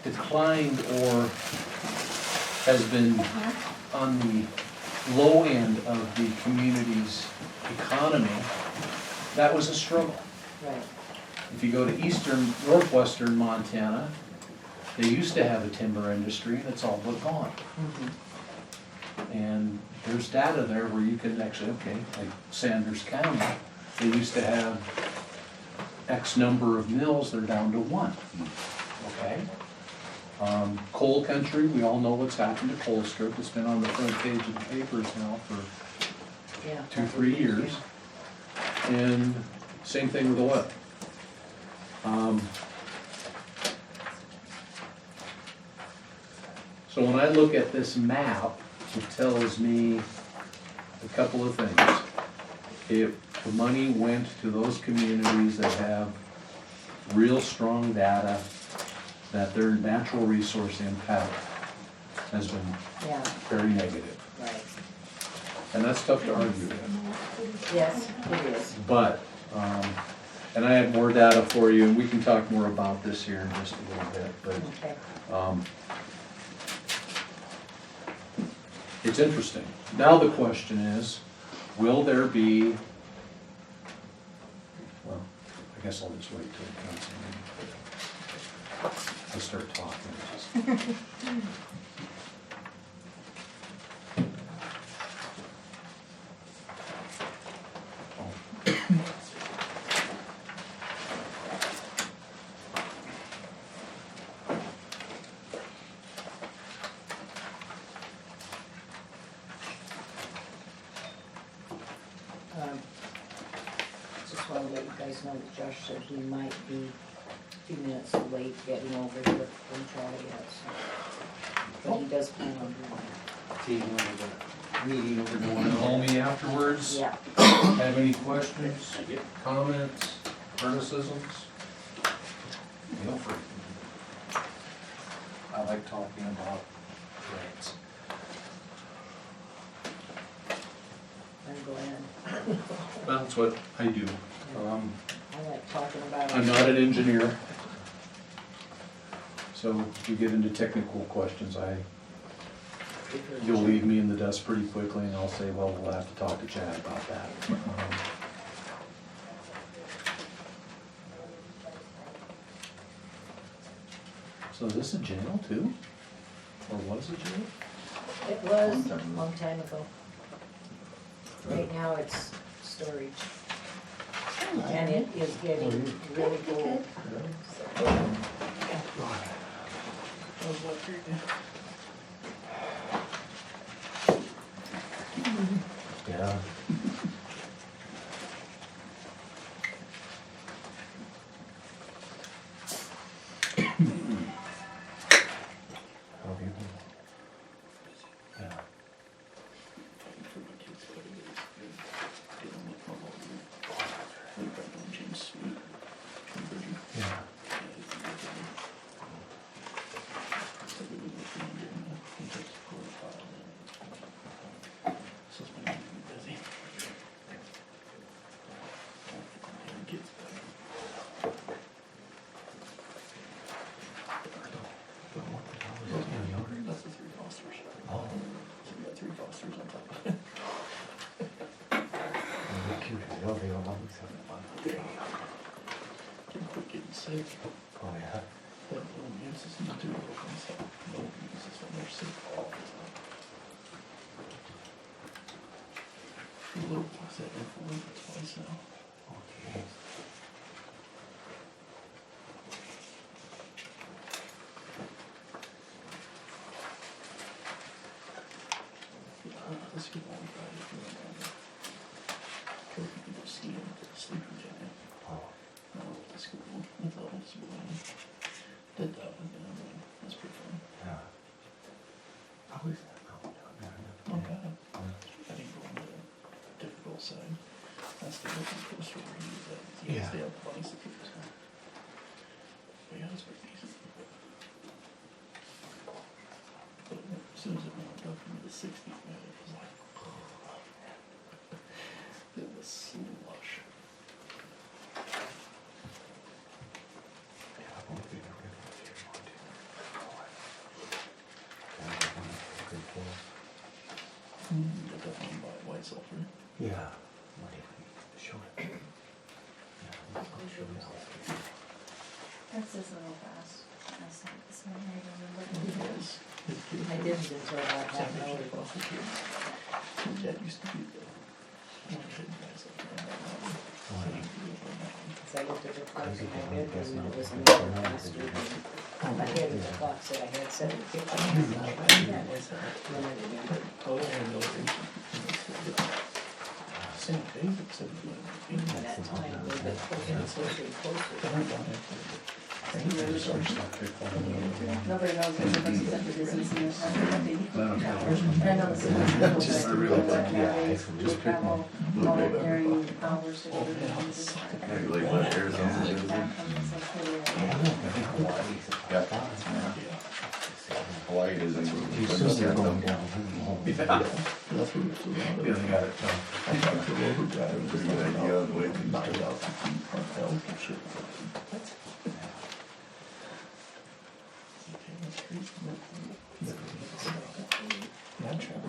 declined or has been on the low end of the community's economy, that was a struggle. Right. If you go to northwestern Montana, they used to have a timber industry and it's all but gone. And there's data there where you can actually, okay, like Sanders County, they used to have X number of mills, they're down to one, okay? Coal country, we all know what's happened to Colstrip. It's been on the front page of the papers now for 2-3 years. And same thing with oil. So when I look at this map, it tells me a couple of things. If the money went to those communities that have real strong data that their natural resource impact has been very negative. Right. And that's tough to argue with. Yes, it is. But, and I have more data for you, and we can talk more about this here in just a little bit, but Okay. It's interesting. Now the question is, will there be, well, I guess I'll just wait till it comes in. I'll start talking. Just want to let you guys know that Josh said he might be a few minutes late getting over here from Charlie yet, so. But he does plan on doing that. Team over the meeting over there. Want to call me afterwards? Yeah. Have any questions, comments, criticisms? Feel free. I like talking about grants. I'm glad. That's what I do. I like talking about it. I'm not an engineer. So if you get into technical questions, you'll leave me in the dust pretty quickly and I'll say, well, we'll have to talk to Chad about that. So is this a jail too? Or was it jail? It was a long time ago. Right now it's storage. And it is getting really cold. Yeah. Yeah. Yeah. Oh, yeah. Okay. Yeah. How is that now? That's the difference for sure. Yeah. Stay up twice if you just but yeah, it's pretty decent. But as soon as it went up into the 60s, man, it was like, it was slush. Yeah, I won't be there with you. myself, right? Yeah. Show it. That's just a little fast. I sent this one, I remember. Yes. His kid. I didn't until about half an hour ago. His dad used to be the one of the head guys up there on that mountain. As I looked at the clock in my bedroom, and it was an hour past due. My head in the clock said I had 7:50. That was limited. Oh, and elevation. Same thing, except for By that time, we were getting closer and closer and closer. Nobody knows what the bus is after business in the town. And I know the city Just people really, that nowadays just will travel all during hours to go to the business. Like what Arizona is. Hawaii is in. That's what it's around. Yeah, they got it, I talked to a local guy who was Pretty talking good idea about on the way to 9,000 feet front elk and shit.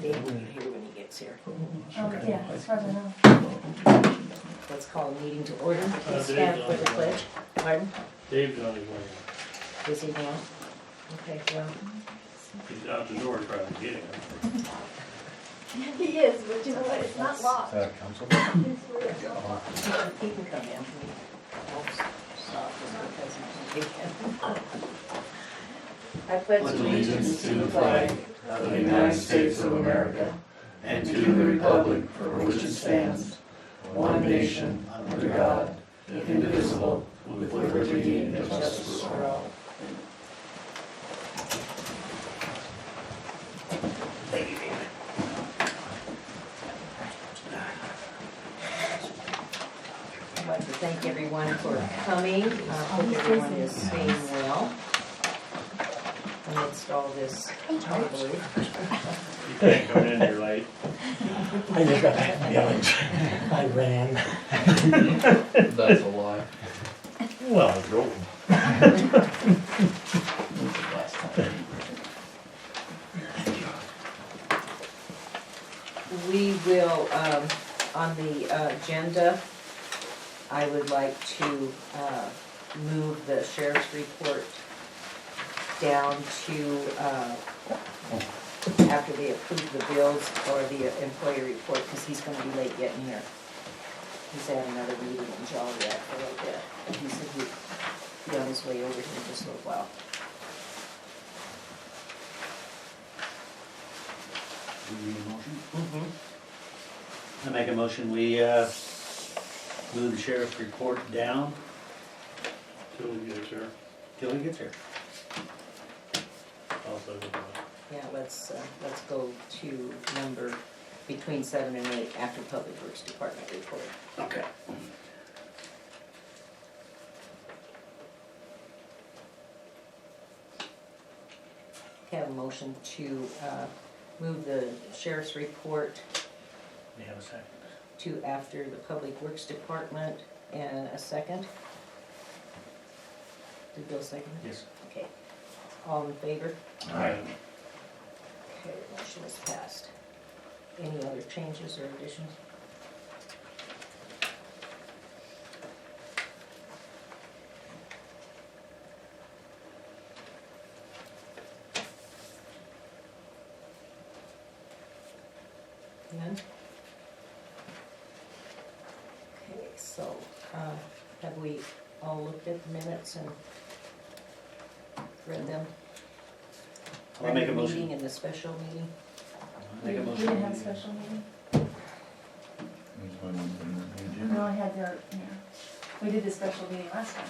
Dave will be here when he gets here. Oh, yeah, as far as I know. Let's call a meeting to order. Please stand for the pledge. Pardon? Dave's on his way. Is he now? Okay, well, He's out the door trying to get him. He is, but you know what, it's not locked. council. It's real. he can come in. I'll stop just because he can. I pledge Allegiance to the flag of the United States of America and to the republic for which it stands, one nation, under God, indivisible, with liberty and justice for all. I'd like to thank everyone for coming. I hope everyone is staying well amidst all this hullabaloo. You can't come in here late. I just got back from the village. I ran. That's a lie. Well, I drove. We will, on the agenda, I would like to move the sheriff's report down to after they approve the bills or the employee report, because he's gonna be late getting here. He's at another meeting in Joliet for a little bit, and he said he'd be on his way over here in just a little while. We need a motion? Mm-hmm. I make a motion, we move the sheriff's report down Till he gets here. till he gets here. I'll second that. Yeah, let's go to number between 7 and 8 after Public Works Department report. Okay. Have a motion to move the sheriff's report We have a second. to after the Public Works Department, and a second. Did Bill second it? Yes. Okay. All in favor? Aye. Okay, the motion is passed. Any other changes or additions? None? Okay, so, have we all looked at the minutes and read them? I'll make a Regular motion. meeting and the special meeting? Make a We motion. didn't have a special meeting? No, I had the, yeah. We did the special meeting last time.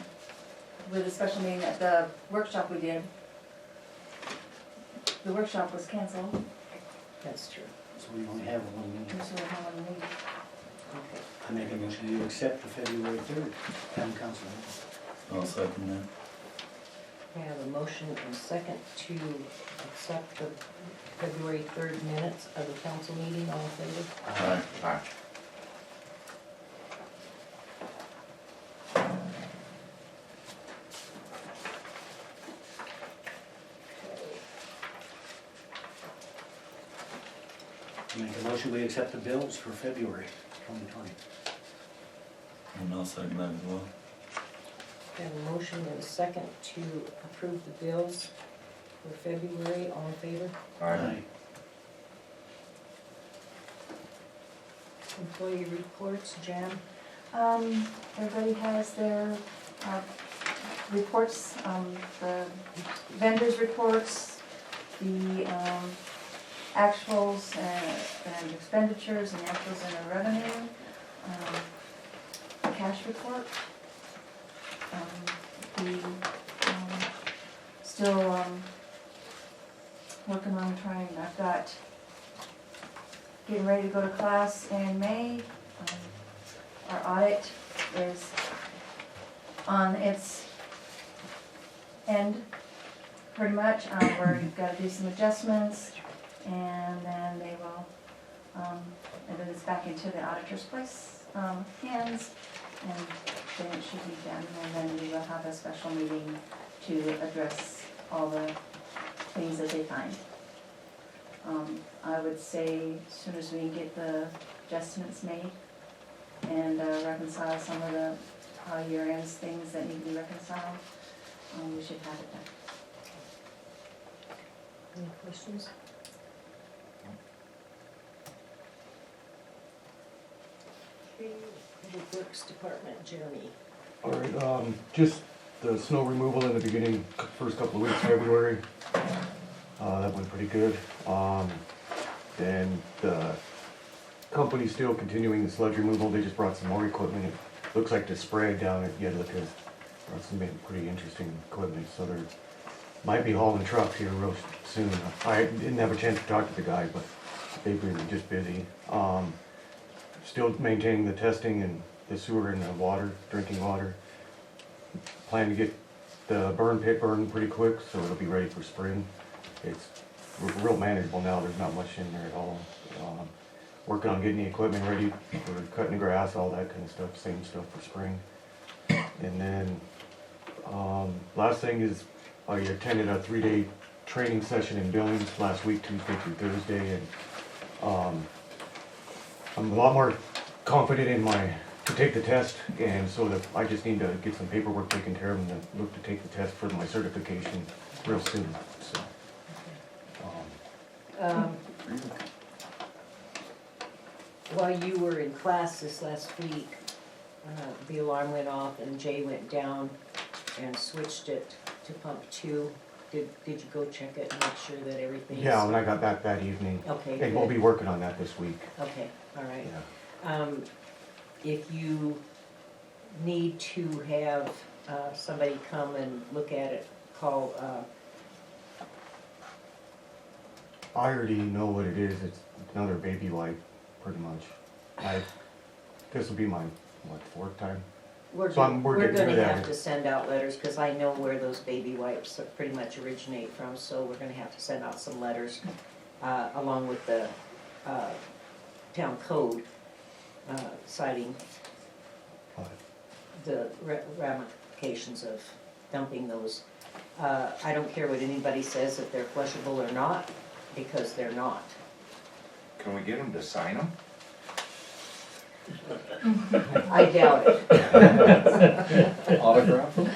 We did the special meeting at the workshop we did. The workshop was canceled, That's true. So we only have one meeting. so we have one meeting. Okay. I make a motion to accept the February 3rd town council meeting. I'll second that. We have a motion and a second to accept the February 3rd minutes of the council meeting. All in favor? Aye. Okay. Make a motion, we accept the bills for February 2020. And I'll second that as well. We have a motion and a second to approve the bills for February. All in favor? Aye. Employee reports, Jan? Everybody has their reports, the vendors' reports, the actuals and expenditures and actuals and the revenue, cash report. Still working on trying, I've got, getting ready to go to class in May. Our audit is on its end, pretty much. We've got to do some adjustments, and then they will, and then it's back into the auditor's place, hands, and then it should be done, and then we will have a special meeting to address all the things that they find. I would say as soon as we get the adjustments made and reconcile some of the year ends things that need to be reconciled, we should have it done. Any questions? Okay, Public Works Department, Jeremy. All right, just the snow removal in the beginning, first couple of weeks of February, that went pretty good. Then the company's still continuing the sludge removal, they just brought some more equipment. It looks like the spread down at Yedlika brought some pretty interesting equipment, so there might be hauling trucks here real soon. I didn't have a chance to talk to the guy, but they were just busy. Still maintaining the testing and the sewer and the water, drinking water. Plan to get the burn pit burned pretty quick, so it'll be ready for spring. It's real manageable now, there's not much in there at all. Working on getting the equipment ready for cutting the grass, all that kind of stuff, same stuff for spring. And then, last thing is, I attended a 3-day training session in Billings last week, Tuesday through Thursday, and I'm a lot more confident in to take the test, and so that I just need to get some paperwork taken care of and then look to take the test for my certification real soon, so. While you were in class this last week, the alarm went off and Jay went down and switched it to pump 2. Did you go check it and make sure that everything's? Yeah, when I got back that evening, Okay, and we'll good. be working on that this week, Okay, all right. yeah. If you need to have somebody come and look at it, call, I already know what it is, it's another baby wipe, pretty much. This will be my, 4th time? we're So we're getting gonna good at have it. to send out letters, cause I know where those baby wipes pretty much originate from, so we're gonna have to send out some letters, along with the, town code, citing the ramifications of dumping those. I don't care what anybody says, if they're flushable or not, because they're not. Can we get them to sign them? I doubt it. Autograph them?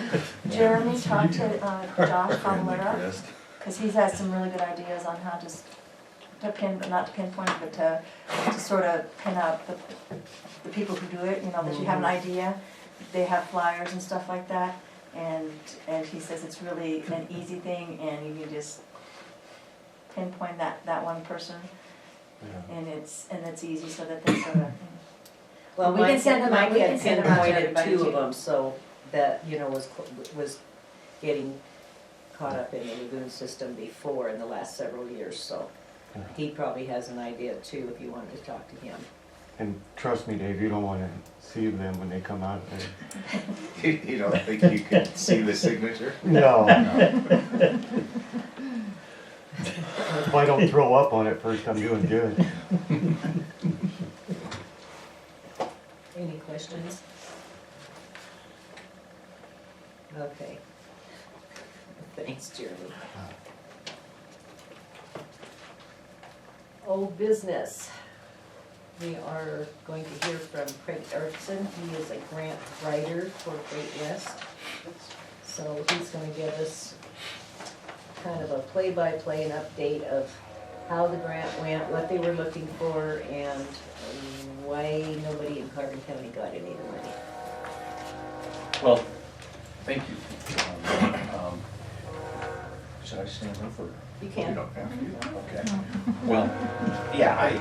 Jeremy talked to Josh from Lit Up, Interest. because he's had some really good ideas on how to not to pinpoint, but to sort of pin out the people who do it, that you have an idea. They have flyers and stuff like that, and he says it's really an easy thing, and you can just pinpoint that one person, Yeah. and it's easy, so that they sort of, Well, We can send them out- Mike we had can send them out to pinpointed everybody, 2 too. of them, so that, was getting caught up in the lagoon system before in the last several years, so he probably has an idea too, if you wanted to talk to him. And trust me, Dave, you don't wanna see them when they come out there. You don't think you can see the signature? No. If I don't throw up on it first, I'm doing good. Any questions? Okay. Thanks, Jeremy. Old business. We are going to hear from Craig Erickson. He is a grant writer for Great West. So he's gonna give us kind of a play-by-play and update of how the grant went, what they were looking for, and why nobody in Carbon County got any of the money. Well, thank you. Should I stand up or? You You can. don't have to. Okay. Well, yeah,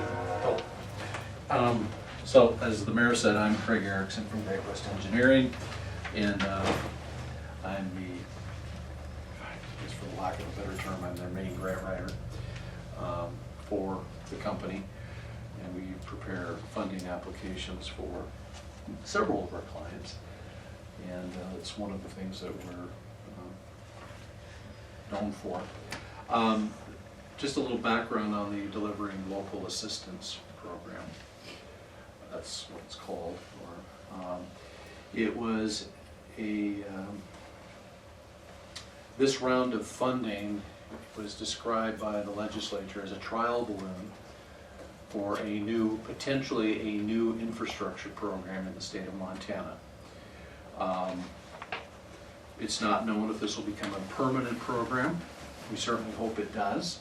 so as the mayor said, I'm Craig Erickson from Great West Engineering, and I'm the, I guess for the lack of a better term, I'm their main grant writer for the company, and we prepare funding applications for several of our clients, and it's one of the things that we're known for. Just a little background on the Delivering Local Assistance Program. That's what it's called. It was this round of funding was described by the legislature as a trial balloon for potentially a new infrastructure program in the state of Montana. It's not known if this will become a permanent program. We certainly hope it does.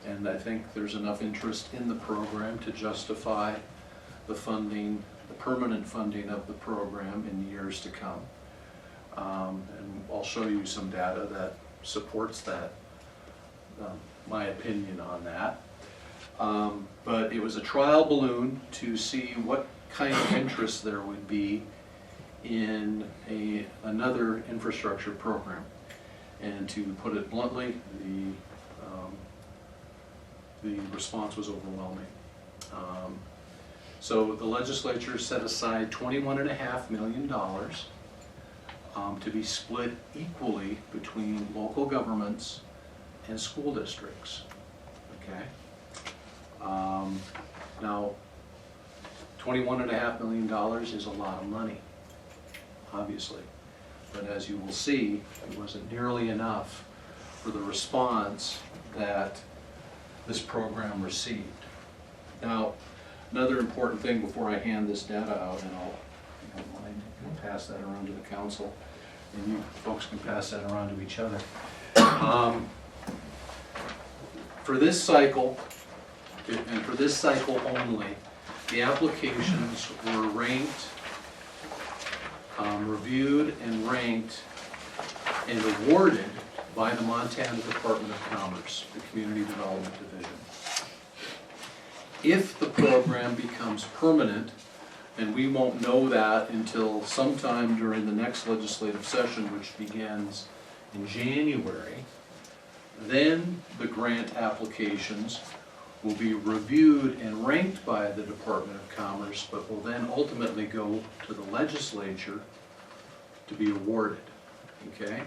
And I think there's enough interest in the program to justify the funding, the permanent funding of the program in years to come. And I'll show you some data that supports that, my opinion on that. But it was a trial balloon to see what kind of interest there would be in another infrastructure program. And to put it bluntly, the response was overwhelming. So the legislature set aside $21.5 million to be split equally between local governments and school districts. Okay. Now, $21.5 million is a lot of money, obviously. But as you will see, it wasn't nearly enough for the response that this program received. Now, another important thing before I hand this data out, and I'll pass that around to the council, and you folks can pass that around to each other. For this cycle, and for this cycle only, the applications were ranked, reviewed and ranked and awarded by the Montana Department of Commerce, the Community Development Division. If the program becomes permanent, and we won't know that until sometime during the next legislative session, which begins in January, then the grant applications will be reviewed and ranked by the Department of Commerce, but will then ultimately go to the legislature to be awarded, okay?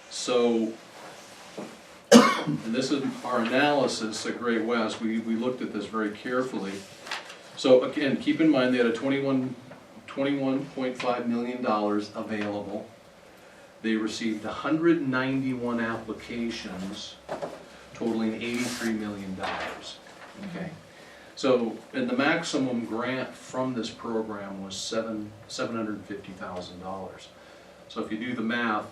So, and this is our analysis at Great West. We looked at this very carefully. So again, keep in mind they had a $21.5 million available. They received 191 applications totaling $83 million, okay? So, and the maximum grant from this program was $750,000. So if you do the math,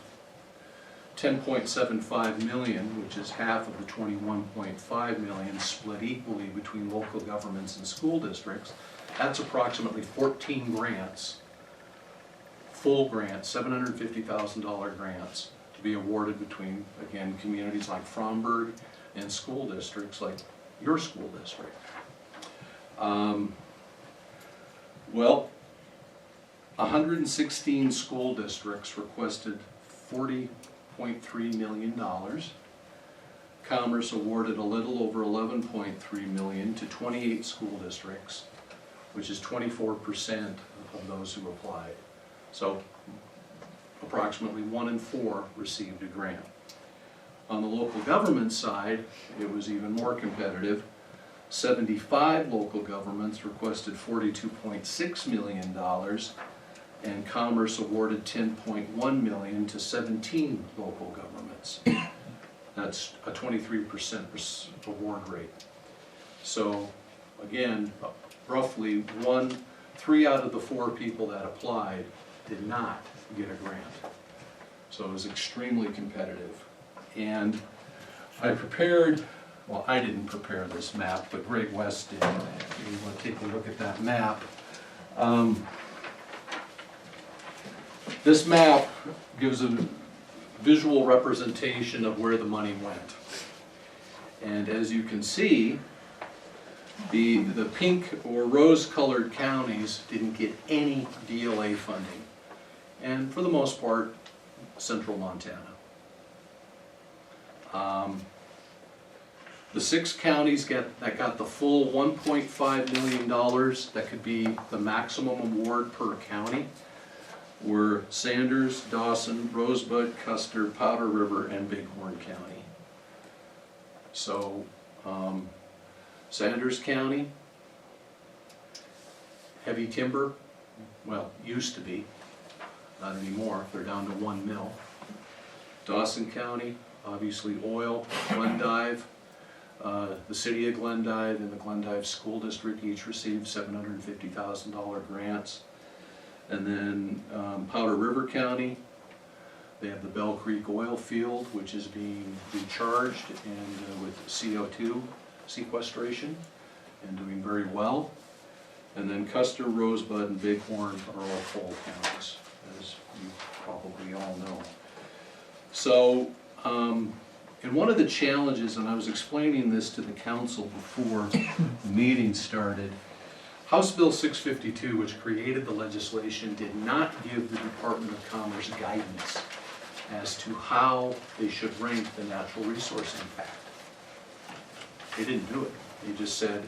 10.75 million, which is half of the 21.5 million, split equally between local governments and school districts, that's approximately 14 grants, full grants, $750,000 grants to be awarded between, again, communities like Fromberg and school districts like your school district. Well, 116 school districts requested $40.3 million. Commerce awarded a little over $11.3 million to 28 school districts, which is 24% of those who applied. So approximately 1 in 4 received a grant. On the local government side, it was even more competitive. 75 local governments requested $42.6 million, and Commerce awarded $10.1 million to 17 local governments. That's a 23% award rate. So, again, roughly 3 out of the 4 people that applied did not get a grant. So it was extremely competitive. And I prepared, well, I didn't prepare this map, but Greg West did. If you want to take a look at that map. This map gives a visual representation of where the money went. And as you can see, the pink or rose-colored counties didn't get any DLA funding. And for the most part, central Montana. The 6 counties that got the full $1.5 million, that could be the maximum award per county, were Sanders, Dawson, Rosebud, Custer, Powder River, and Bighorn County. So, Sanders County, heavy timber, well, used to be, not anymore, they're down to 1 mill. Dawson County, obviously oil, Glendive, the city of Glendive and the Glendive School District each received $750,000 grants. And then Powder River County, they have the Bell Creek oil field, which is being recharged and with CO2 sequestration and doing very well. And then Custer, Rosebud, and Bighorn are all coal counties, as you probably all know. So, and one of the challenges, and I was explaining this to the council before the meeting started, House Bill 652, which created the legislation, did not give the Department of Commerce guidance as to how they should rank the natural resource impact. They didn't do it. They just said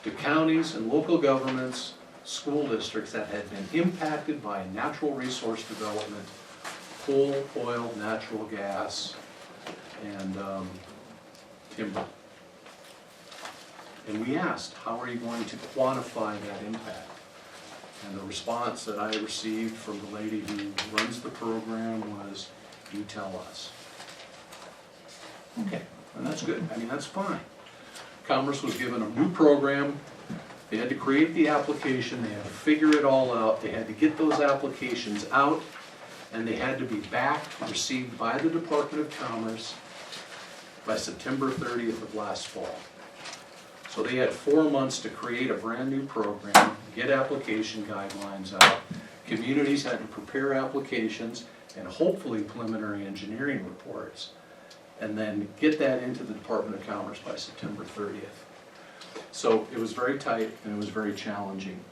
the counties and local governments, school districts that had been impacted by natural resource development, coal, oil, natural gas, and timber. And we asked, how are you going to quantify that impact? And the response that I received from the lady who runs the program was, you tell us. Okay, and that's good. I mean, that's fine. Commerce was given a new program. They had to create the application. They had to figure it all out. They had to get those applications out, and they had to be back, received by the Department of Commerce by September 30th of last fall. So they had 4 months to create a brand new program, get application guidelines out. Communities had to prepare applications and hopefully preliminary engineering reports, and then get that into the Department of Commerce by September 30th. So it was very tight and it was very challenging.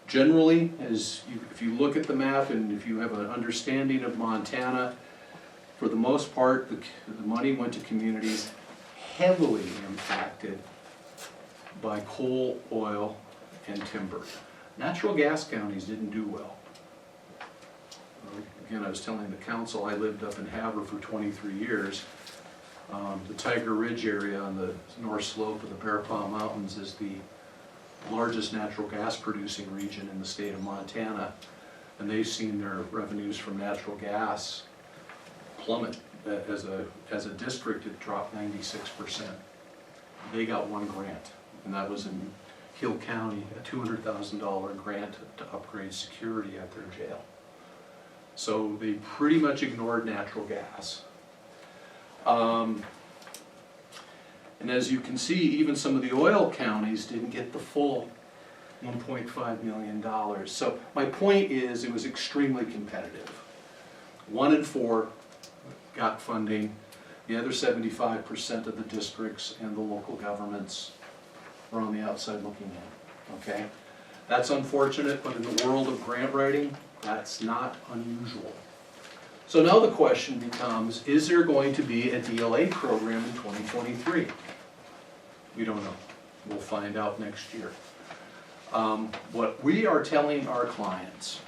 Generally, if you look at the map and if you have an understanding of Montana, for the most part, the money went to communities heavily impacted by coal, oil, and timber. Natural gas counties didn't do well. Again, I was telling the council, I lived up in Havre for 23 years. The Tiger Ridge area on the north slope of the Bear Paw Mountains is the largest natural gas producing region in the state of Montana, and they've seen their revenues from natural gas plummet. As a district, it dropped 96%. They got 1 grant, and that was in Hill County, a $200,000 grant to upgrade security at their jail. So they pretty much ignored natural gas. And as you can see, even some of the oil counties didn't get the full $1.5 million. So my point is, it was extremely competitive. 1 in 4 got funding. The other 75% of the districts and the local governments were on the outside looking in, okay? That's unfortunate, but in the world of grant writing, that's not unusual. So now the question becomes, is there going to be a DLA program in 2023? We don't know. We'll find out next year. What we are telling our clients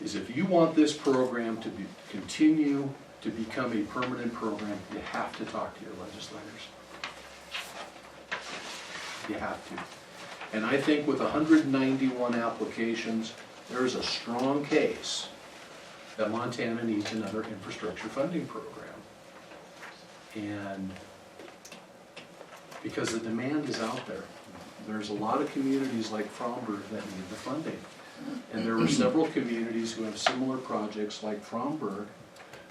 is if you want this program to continue to become a permanent program, you have to talk to your legislators. You have to. And I think with 191 applications, there is a strong case that Montana needs another infrastructure funding program. And because the demand is out there. There's a lot of communities like Fromberg that need the funding. And there were several communities who have similar projects like Fromberg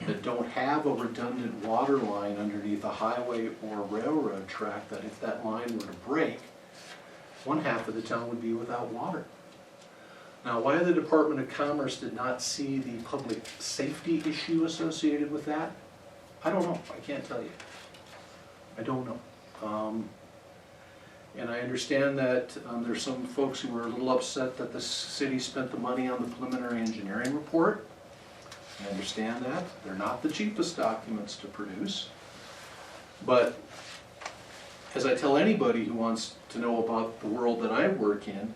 that don't have a redundant water line underneath a highway or a railroad track, that if that line were to break, one half of the town would be without water. Now, why the Department of Commerce did not see the public safety issue associated with that, I don't know. I can't tell you. I don't know. And I understand that there's some folks who were a little upset that the city spent the money on the preliminary engineering report. I understand that. They're not the cheapest documents to produce. But as I tell anybody who wants to know about the world that I work in,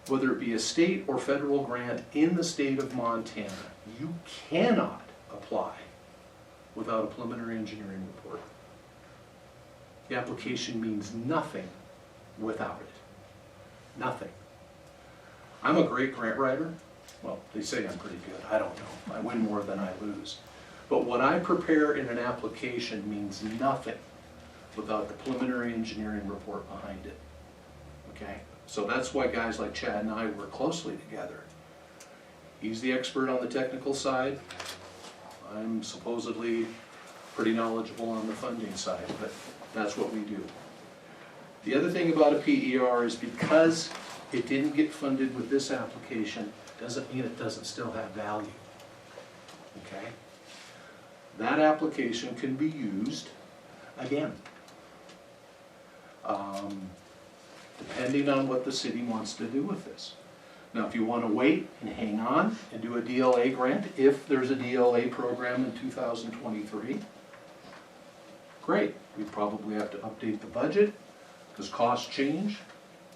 whether it be a state or federal grant in the state of Montana, you cannot apply without a preliminary engineering report. The application means nothing without it. Nothing. I'm a great grant writer. Well, they say I'm pretty good. I don't know. I win more than I lose. But what I prepare in an application means nothing without the preliminary engineering report behind it. Okay? So that's why guys like Chad and I work closely together. He's the expert on the technical side. I'm supposedly pretty knowledgeable on the funding side, but that's what we do. The other thing about a PER is because it didn't get funded with this application, doesn't mean it doesn't still have value. Okay? That application can be used again, depending on what the city wants to do with this. Now, if you want to wait and hang on and do a DLA grant, if there's a DLA program in 2023, great. We probably have to update the budget because costs change,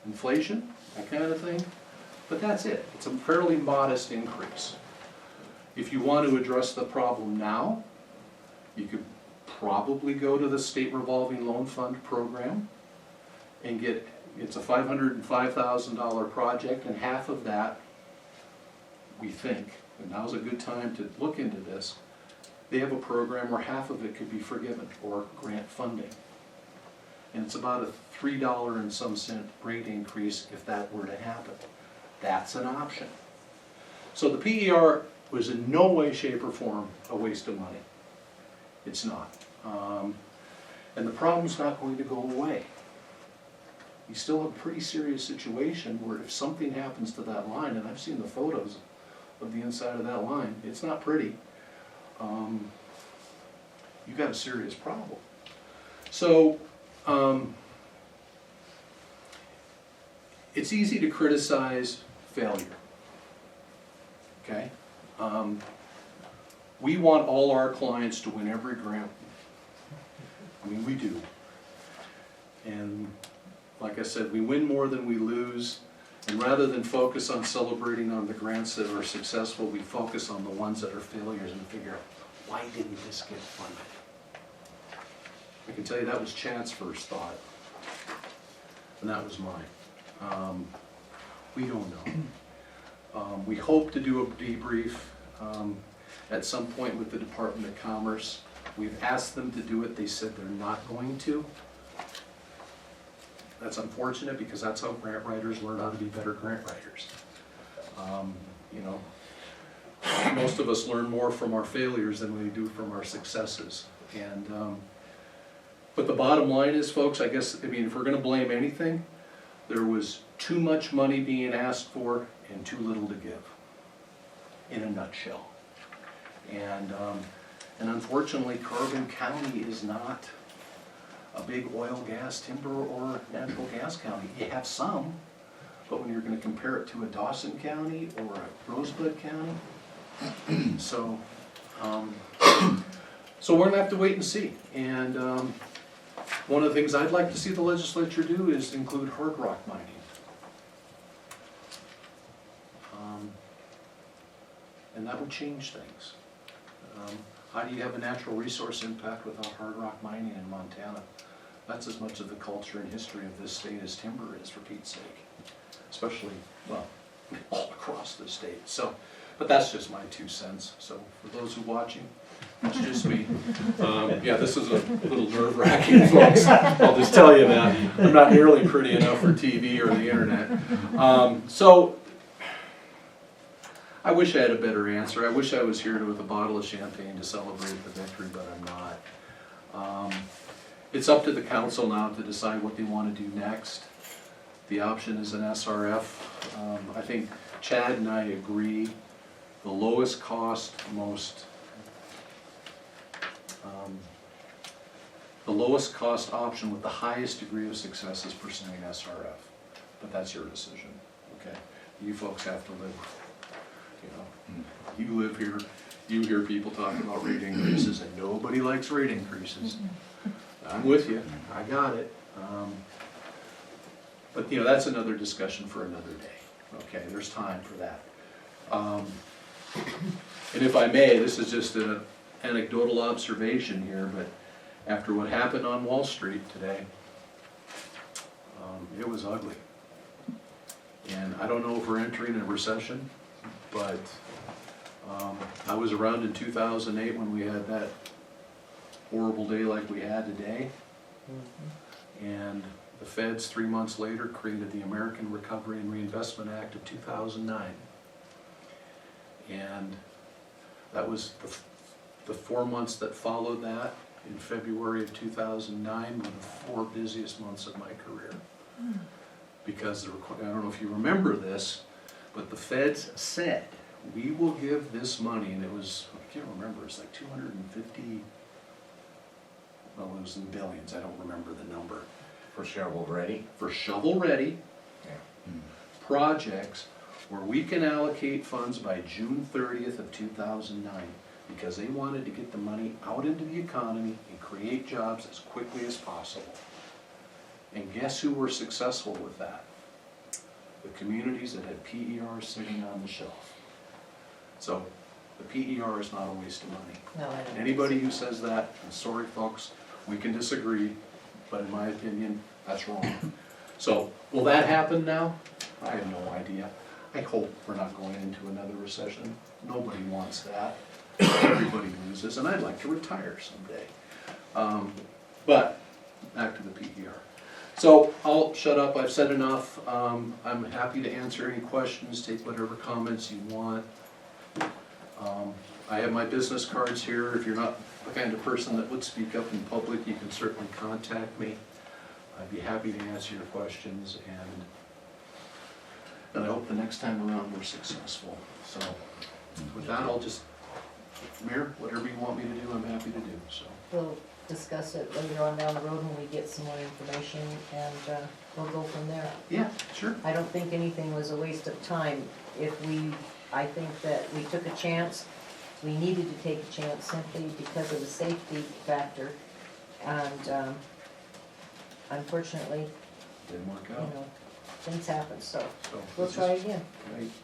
inflation, that kind of thing. But that's it. It's a fairly modest increase. If you want to address the problem now, you could probably go to the State Revolving Loan Fund program and get, it's a $505,000 project, and half of that, we think, and now's a good time to look into this, they have a program where half of it could be forgiven or grant funding. And it's about a $3 and some cent rate increase if that were to happen. That's an option. So the PER was in no way, shape, or form a waste of money. It's not. And the problem's not going to go away. You still have a pretty serious situation where if something happens to that line, and I've seen the photos of the inside of that line, it's not pretty. You've got a serious problem. So, it's easy to criticize failure, okay? We want all our clients to win every grant. I mean, we do. And like I said, we win more than we lose. And rather than focus on celebrating on the grants that are successful, we focus on the ones that are failures and figure out, why didn't this get funded? I can tell you that was Chad's first thought. And that was mine. We don't know. We hope to do a debrief at some point with the Department of Commerce. We've asked them to do it. They said they're not going to. That's unfortunate because that's how grant writers learn how to be better grant writers. You know, most of us learn more from our failures than we do from our successes. And but the bottom line is, folks, I guess, I mean, if we're going to blame anything, there was too much money being asked for and too little to give, in a nutshell. And unfortunately, Carbon County is not a big oil, gas, timber, or natural gas county. You have some, but when you're going to compare it to a Dawson County or a Rosebud County, so we're going to have to wait and see. And one of the things I'd like to see the legislature do is include hard rock mining. And that would change things. How do you have a natural resource impact without hard rock mining in Montana? That's as much of the culture and history of this state as timber is, for Pete's sake. Especially, well, all across the state. So, but that's just my 2 cents. So for those who are watching, It's just me. Yeah, this is a little nerve-wracking, folks. I'll just tell you that. I'm not nearly pretty enough for TV or the internet. So, I wish I had a better answer. I wish I was here with a bottle of champagne to celebrate the victory, but I'm not. It's up to the council now to decide what they want to do next. The option is an SRF. I think Chad and I agree, the lowest cost, the lowest cost option with the highest degree of success is pursuing SRF. But that's your decision, okay? You folks have to live, you live here, you hear people talking about rate increases, and nobody likes rate increases. I'm with you, I got it. But that's another discussion for another day, okay? There's time for that. And if I may, this is just an anecdotal observation here, but after what happened on Wall Street today, it was ugly. And I don't know if we're entering a recession, but I was around in 2008 when we had that horrible day like we had today. And the feds 3 months later created the American Recovery and Reinvestment Act of 2009. And that was the 4 months that followed that. In February of 2009 were the 4 busiest months of my career. Because I don't know if you remember this, but the feds said, we will give this money, and it was, I can't remember, it's like 250, well, it was in billions, I don't remember the number. For shovel-ready? For shovel-ready projects where we can allocate funds by June 30th of 2009, because they wanted to get the money out into the economy and create jobs as quickly as possible. And guess who were successful with that? The communities that had PERs sitting on the shelf. So the PER is not a waste of money. No, I don't. Anybody who says that, I'm sorry folks, we can disagree, but in my opinion, that's wrong. So, will that happen now? I have no idea. I hope we're not going into another recession. Nobody wants that. Everybody loses, and I'd like to retire someday. But, back to the PER. So, I'll shut up, I've said enough. I'm happy to answer any questions, take whatever comments you want. I have my business cards here. If you're not the kind of person that would speak up in public, you can certainly contact me. I'd be happy to answer your questions, and I hope the next time around we're successful. So, with that, I'll just, Mayor, whatever you want me to do, I'm happy to do, so. We'll discuss it later on down the road when we get some more information, and we'll go from there. Yeah, sure. I don't think anything was a waste of time. I think that we took a chance. We needed to take a chance simply because of the safety factor. And unfortunately, Didn't work out. things happen, so So, we'll it's try just- again. Right.